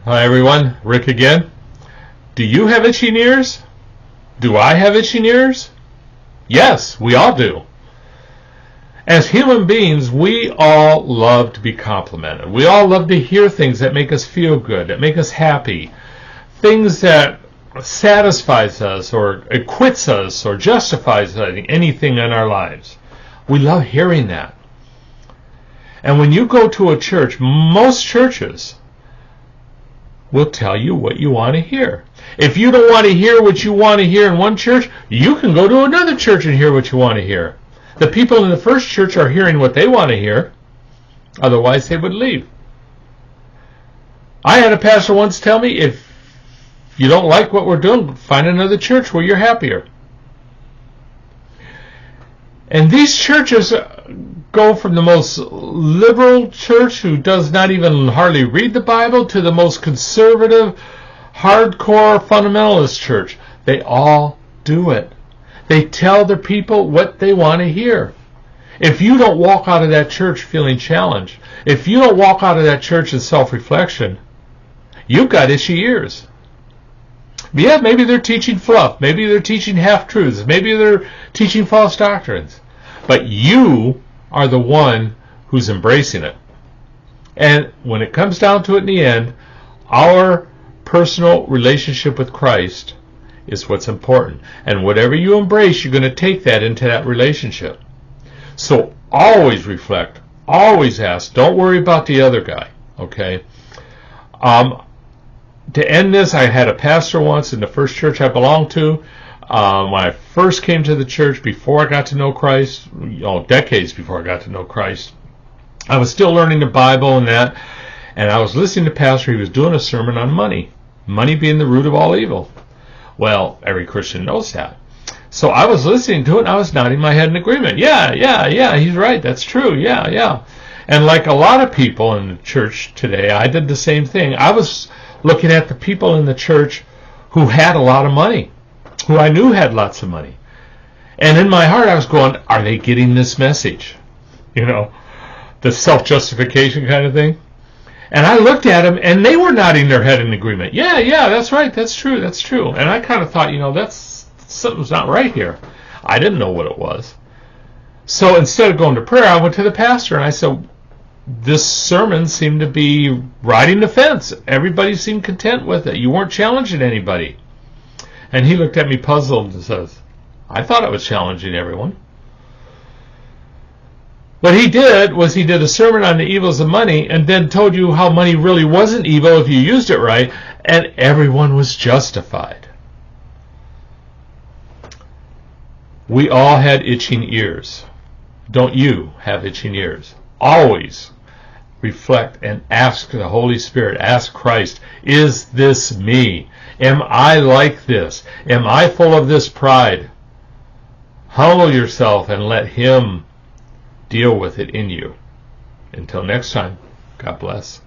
Hi everyone, Rick again. Do you have itching ears? Do I have itching ears? Yes, we all do. As human beings, we all love to be complimented. We all love to hear things that make us feel good, that make us happy, things that satisfies us or acquits us or justifies anything in our lives. We love hearing that. And when you go to a church, most churches will tell you what you want to hear. If you don't want to hear what you want to hear in one church, you can go to another church and hear what you want to hear. The people in the first church are hearing what they want to hear. Otherwise, they would leave. I had a pastor once tell me, if you don't like what we're doing, find another church where you're happier. And these churches go from the most liberal church who does not even hardly read the Bible to the most conservative, hardcore fundamentalist church. They all do it. They tell their people what they want to hear. If you don't walk out of that church feeling challenged, if you don't walk out of that church in self-reflection, you've got itchy ears. Yeah, maybe they're teaching fluff. Maybe they're teaching half-truths. Maybe they're teaching false doctrines. But you are the one who's embracing it. And when it comes down to it in the end, our personal relationship with Christ is what's important. And whatever you embrace, you're going to take that into that relationship. So always reflect. Always ask. Don't worry about the other guy. Okay? To end this, I had a pastor once in the first church I belonged to. When I first came to the church, before I got to know Christ, decades before I got to know Christ, I was still learning the Bible and that, and I was listening to pastor. He was doing a sermon on money. Money being the root of all evil. Well, every Christian knows that. So I was listening to it, and I was nodding my head in agreement. Yeah, he's right. That's true. Yeah. And like a lot of people in the church today, I did the same thing. I was looking at the people in the church who had a lot of money, who I knew had lots of money. And in my heart, I was going, are they getting this message? The self-justification kind of thing. And I looked at them, and they were nodding their head in agreement. Yeah, that's right. That's true. And I kind of thought, that's something's not right here. I didn't know what it was. So instead of going to prayer, I went to the pastor, and I said, this sermon seemed to be riding the fence. Everybody seemed content with it. You weren't challenging anybody. And he looked at me puzzled and says, I thought I was challenging everyone. What he did was he did a sermon on the evils of money and then told you how money really wasn't evil if you used it right, and everyone was justified. We all had itching ears. Don't you have itching ears? Always reflect and ask the Holy Spirit, ask Christ, is this me? Am I like this? Am I full of this pride? Humble yourself and let Him deal with it in you. Until next time, God bless.